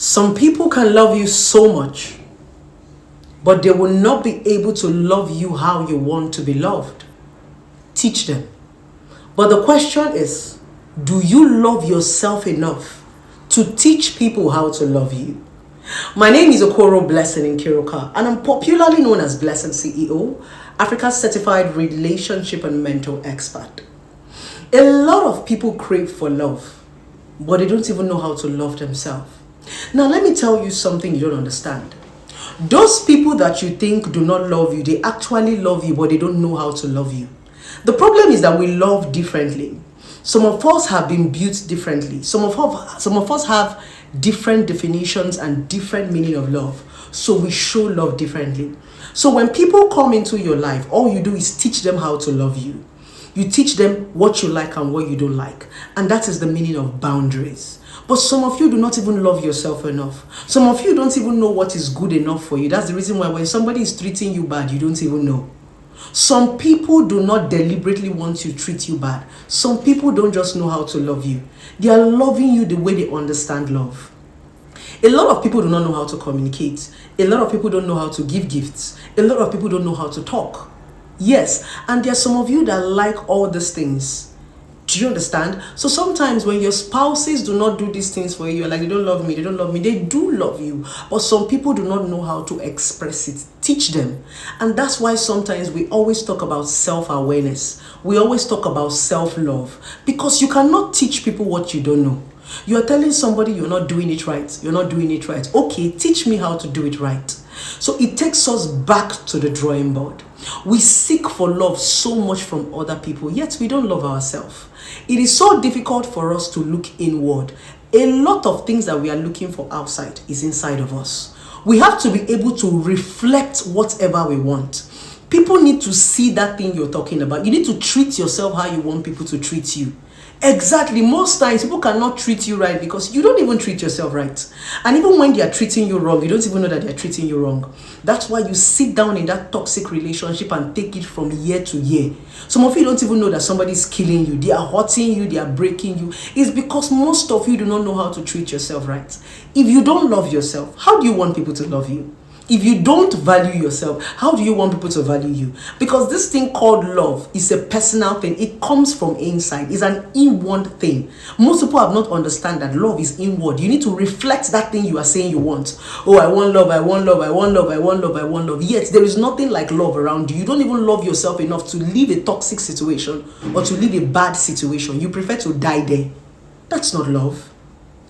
Some people can love you so much, but they will not be able to love you how you want to be loved. Teach them. But the question is, do you love yourself enough to teach people how to love you? My name is Okoro Blessing Nkiruka, and I'm popularly known as Blessing CEO, Africa's certified relationship and mental expert. A lot of people crave for love, but they don't even know how to love themselves. Now, let me tell you something you don't understand. Those people that you think do not love you, they actually love you, but they don't know how to love you. The problem is that we love differently. Some of us have been built differently. Some of us have different definitions and different meaning of love. So we show love differently. So when people come into your life, all you do is teach them how to love you. You teach them what you like and what you don't like. And that is the meaning of boundaries. But some of you do not even love yourself enough. Some of you don't even know what is good enough for you. That's the reason why when somebody is treating you bad, you don't even know. Some people do not deliberately want to treat you bad. Some people don't just know how to love you. They are loving you the way they understand love. A lot of people do not know how to communicate. A lot of people don't know how to give gifts. A lot of people don't know how to talk. Yes, and there are some of you that like all these things. Do you understand? So sometimes when your spouses do not do these things for you, you're like, they don't love me, they don't love me. They do love you. But some people do not know how to express it. Teach them. And that's why sometimes we always talk about self-awareness. We always talk about self-love. Because you cannot teach people what you don't know. You are telling somebody you're not doing it right. You're not doing it right. Okay, teach me how to do it right. So it takes us back to the drawing board. We seek for love so much from other people, yet we don't love ourselves. It is so difficult for us to look inward. A lot of things that we are looking for outside is inside of us. We have to be able to reflect whatever we want. People need to see that thing you're talking about. You need to treat yourself how you want people to treat you. Exactly. Most times people cannot treat you right because you don't even treat yourself right. And even when they are treating you wrong, you don't even know that they are treating you wrong. That's why you sit down in that toxic relationship and take it from year to year. Some of you don't even know that somebody is killing you. They are hurting you. They are breaking you. It's because most of you do not know how to treat yourself right. If you don't love yourself, how do you want people to love you? If you don't value yourself, how do you want people to value you? Because this thing called love is a personal thing. It comes from inside. It's an inward thing. Most people have not understand that love is inward. You need to reflect that thing you are saying you want. Oh, I want love, I want love, I want love, I want love, I want love. Yet there is nothing like love around you. You don't even love yourself enough to leave a toxic situation or to leave a bad situation. You prefer to die there. That's not love.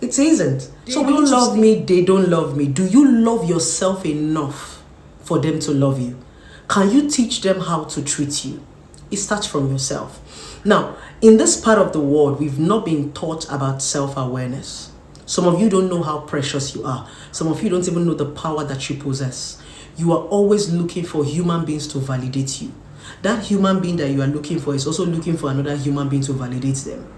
It isn't. So we don't love me, they don't love me. Do you love yourself enough for them to love you? Can you teach them how to treat you? It starts from yourself. Now, in this part of the world, we've not been taught about self-awareness. Some of you don't know how precious you are. Some of you don't even know the power that you possess. You are always looking for human beings to validate you. That human being that you are looking for is also looking for another human being to validate them.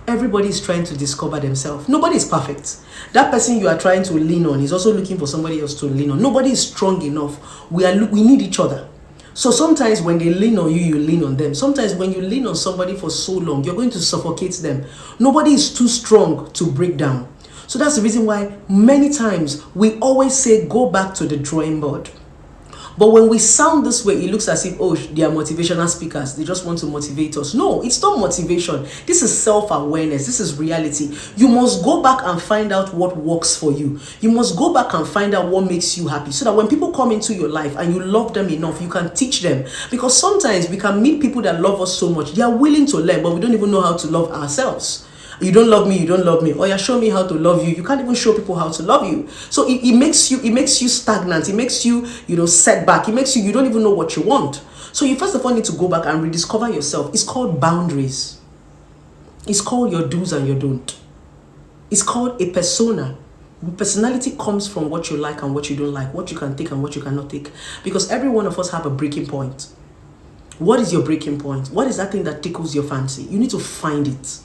Everybody is trying to discover themselves. Nobody is perfect. That person you are trying to lean on is also looking for somebody else to lean on. Nobody is strong enough. We need each other. So sometimes when they lean on you, you lean on them. Sometimes when you lean on somebody for so long, you're going to suffocate them. Nobody is too strong to break down. So that's the reason why many times we always say go back to the drawing board. But when we sound this way, it looks as if, oh, they are motivational speakers. They just want to motivate us. No, it's not motivation. This is self-awareness. This is reality. You must go back and find out what works for you. You must go back and find out what makes you happy so that when people come into your life and you love them enough, you can teach them. Because sometimes we can meet people that love us so much. They are willing to learn, but we don't even know how to love ourselves. You don't love me, you don't love me. Or you show me how to love you. You can't even show people how to love you. So it makes you stagnant. It makes you, set back. It makes you don't even know what you want. So you first of all need to go back and rediscover yourself. It's called boundaries. It's called your do's and your don't. It's called a persona. Personality comes from what you like and what you don't like, what you can take and what you cannot take. Because every one of us have a breaking point. What is your breaking point? What is that thing that tickles your fancy? You need to find it.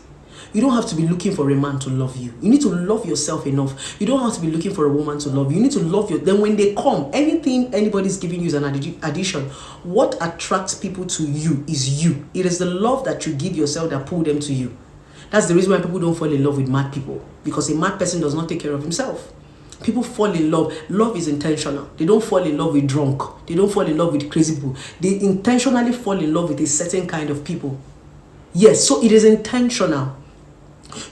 You don't have to be looking for a man to love you. You need to love yourself enough. You don't have to be looking for a woman to love you. You need to love you. Then when they come, anything anybody's giving you is an addition. What attracts people to you is you. It is the love that you give yourself that pull them to you. That's the reason why people don't fall in love with mad people. Because a mad person does not take care of himself. People fall in love. Love is intentional. They don't fall in love with drunk. They don't fall in love with crazy people. They intentionally fall in love with a certain kind of people. Yes, so it is intentional.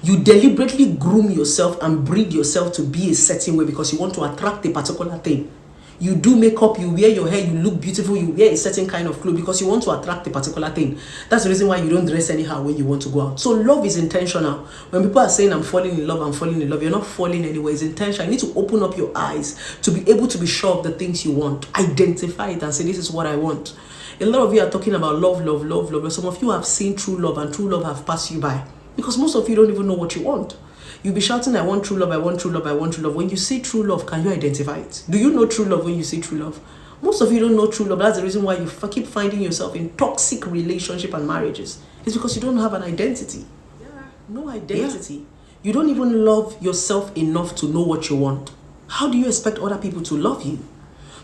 You deliberately groom yourself and breed yourself to be a certain way because you want to attract a particular thing. You do makeup, you wear your hair, you look beautiful, you wear a certain kind of clothes because you want to attract a particular thing. That's the reason why you don't dress anyhow when you want to go out. So love is intentional. When people are saying I'm falling in love, you're not falling anywhere. It's intentional. You need to open up your eyes to be able to be sure of the things you want. Identify it and say, this is what I want. A lot of you are talking about love. Some of you have seen true love and true love have passed you by because most of you don't even know what you want. You'll be shouting, I want true love, I want true love, I want true love. When you say true love, can you identify it? Do you know true love when you say true love? Most of you don't know true love. That's the reason why you keep finding yourself in toxic relationship and marriages. It's because you don't have an identity. No identity. You don't even love yourself enough to know what you want. How do you expect other people to love you?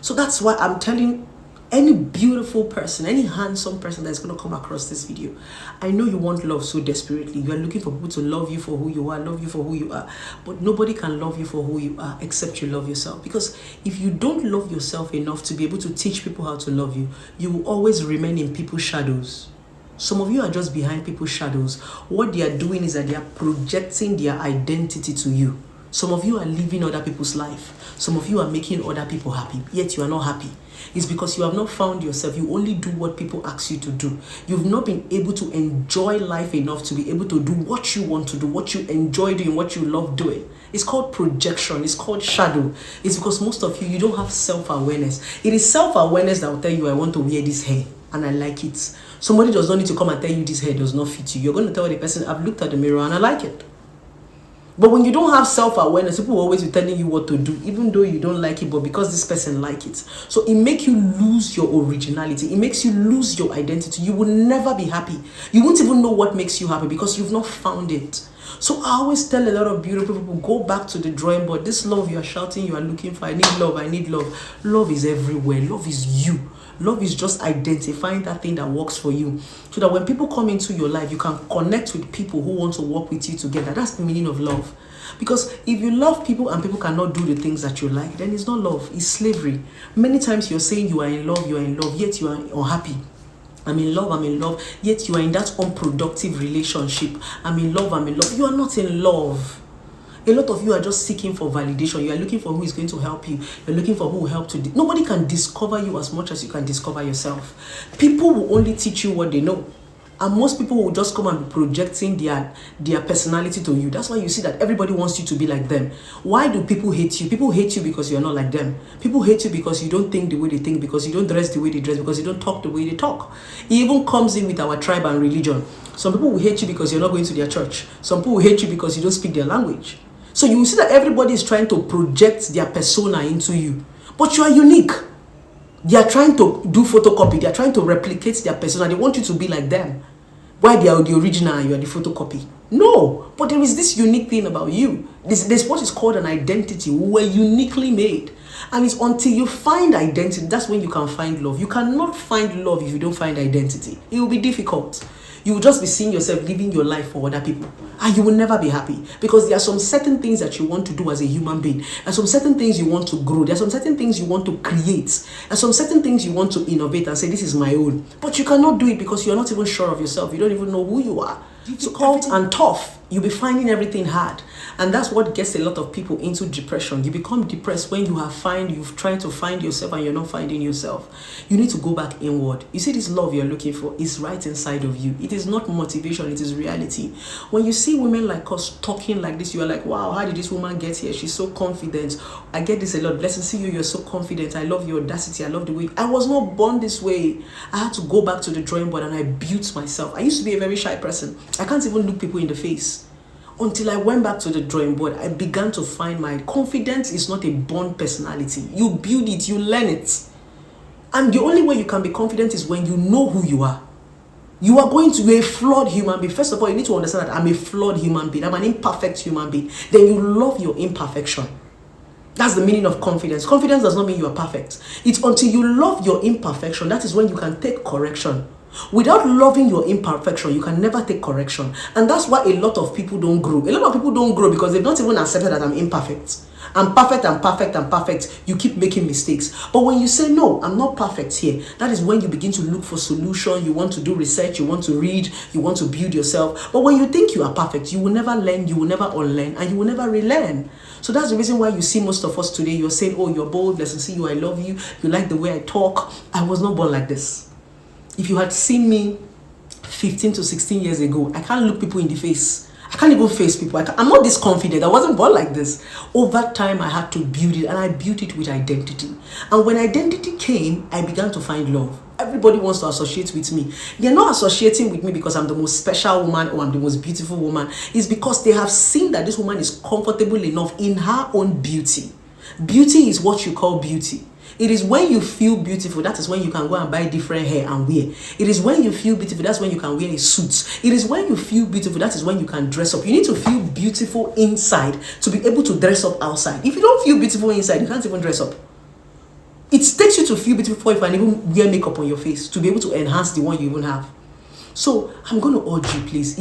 So that's why I'm telling any beautiful person, any handsome person that's going to come across this video, I know you want love so desperately. You are looking for people to love you for who you are, but nobody can love you for who you are except you love yourself. Because if you don't love yourself enough to be able to teach people how to love you, you will always remain in people's shadows. Some of you are just behind people's shadows. What they are doing is that they are projecting their identity to you. Some of you are living other people's life. Some of you are making other people happy, yet you are not happy. It's because you have not found yourself. You only do what people ask you to do. You've not been able to enjoy life enough to be able to do what you want to do, what you enjoy doing, what you love doing. It's called projection. It's called shadow. It's because most of you don't have self-awareness. It is self-awareness that will tell you, I want to wear this hair and I like it. Somebody does not need to come and tell you this hair does not fit you. You're going to tell the person, I've looked at the mirror and I like it. But when you don't have self-awareness, people will always be telling you what to do, even though you don't like it, but because this person like it. So it makes you lose your originality. It makes you lose your identity. You will never be happy. You won't even know what makes you happy because you've not found it. So I always tell a lot of beautiful people, go back to the drawing board. This love you are shouting, you are looking for, I need love, I need love. Love is everywhere. Love is you. Love is just identifying that thing that works for you. So that when people come into your life, you can connect with people who want to work with you together. That's the meaning of love. Because if you love people and people cannot do the things that you like, then it's not love, it's slavery. Many times you're saying you are in love, yet you are unhappy. I'm in love, yet you are in that unproductive relationship. I'm in love. You are not in love. A lot of you are just seeking for validation. You are looking for who is going to help you. You're looking for who will help to... Nobody can discover you as much as you can discover yourself. People will only teach you what they know. And most people will just come and be projecting their personality to you. That's why you see that everybody wants you to be like them. Why do people hate you? People hate you because you're not like them. People hate you because you don't think the way they think, because you don't dress the way they dress, because you don't talk the way they talk. It even comes in with our tribe and religion. Some people will hate you because you're not going to their church. Some people will hate you because you don't speak their language. So you will see that everybody is trying to project their persona into you. But you are unique. They are trying to do photocopy. They are trying to replicate their persona. They want you to be like them. Why they are the original and you are the photocopy? No. But there is this unique thing about you. There's what is called an identity. We were uniquely made. And it's until you find identity, that's when you can find love. You cannot find love if you don't find identity. It will be difficult. You will just be seeing yourself living your life for other people. And you will never be happy. Because there are some certain things that you want to do as a human being. There are some certain things you want to grow. There are some certain things you want to create. There are some certain things you want to innovate and say, this is my own. But you cannot do it because you're not even sure of yourself. You don't even know who you are. Difficult and tough. You'll be finding everything hard. And that's what gets a lot of people into depression. You become depressed when you've tried to find yourself and you're not finding yourself. You need to go back inward. You see, this love you're looking for is right inside of you. It is not motivation, it is reality. When you see women like us talking like this, you are like, wow, how did this woman get here? She's so confident. I get this a lot. Blessing, see you, you're so confident. I love your audacity. I love the way. I was not born this way. I had to go back to the drawing board and I built myself. I used to be a very shy person. I can't even look people in the face. Until I went back to the drawing board, I began to find my confidence is not a born personality. You build it, you learn it. And the only way you can be confident is when you know who you are. You are going to be a flawed human being. First of all, you need to understand that I'm a flawed human being. I'm an imperfect human being. Then you love your imperfection. That's the meaning of confidence. Confidence does not mean you are perfect. It's until you love your imperfection, that is when you can take correction. Without loving your imperfection, you can never take correction. And that's why a lot of people don't grow. A lot of people don't grow because they've not even accepted that I'm imperfect. I'm perfect, I'm perfect, I'm perfect, you keep making mistakes. But when you say, no, I'm not perfect here, that is when you begin to look for solution. You want to do research, you want to read, you want to build yourself. But when you think you are perfect, you will never learn, you will never unlearn, and you will never relearn. So that's the reason why you see most of us today, you're saying, oh, you're bold, blessed to see you, I love you, you like the way I talk. I was not born like this. If you had seen me 15 to 16 years ago, I can't look people in the face. I can't even face people. I'm not this confident. I wasn't born like this. Over time, I had to build it, and I built it with identity. And when identity came, I began to find love. Everybody wants to associate with me. They're not associating with me because I'm the most special woman or I'm the most beautiful woman. It's because they have seen that this woman is comfortable enough in her own beauty. Beauty is what you call beauty. It is when you feel beautiful, that is when you can go and buy different hair and wear. It is when you feel beautiful, that's when you can wear a suit. It is when you feel beautiful, that is when you can dress up. You need to feel beautiful inside to be able to dress up outside. If you don't feel beautiful inside, you can't even dress up. It takes you to feel beautiful if you can even wear makeup on your face to be able to enhance the one you even have. So I'm going to urge you, please.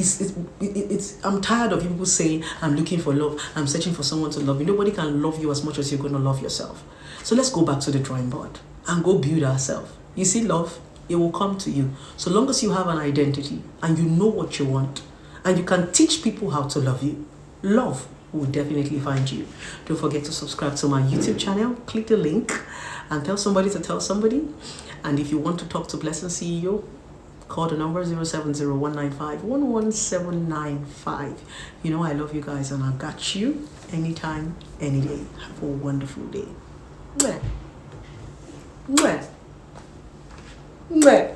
I'm tired of people saying, I'm looking for love, I'm searching for someone to love you. Nobody can love you as much as you're going to love yourself. So let's go back to the drawing board and go build ourselves. You see, love, it will come to you. So long as you have an identity and you know what you want and you can teach people how to love you, love will definitely find you. Don't forget to subscribe to my YouTube channel. Click the link and tell somebody to tell somebody. And if you want to talk to Blessing CEO, call the number 070-195-11795. You know I love you guys and I got you anytime, any day. Have a wonderful day. Mwah. Mwah. Mwah.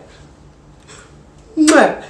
Mwah.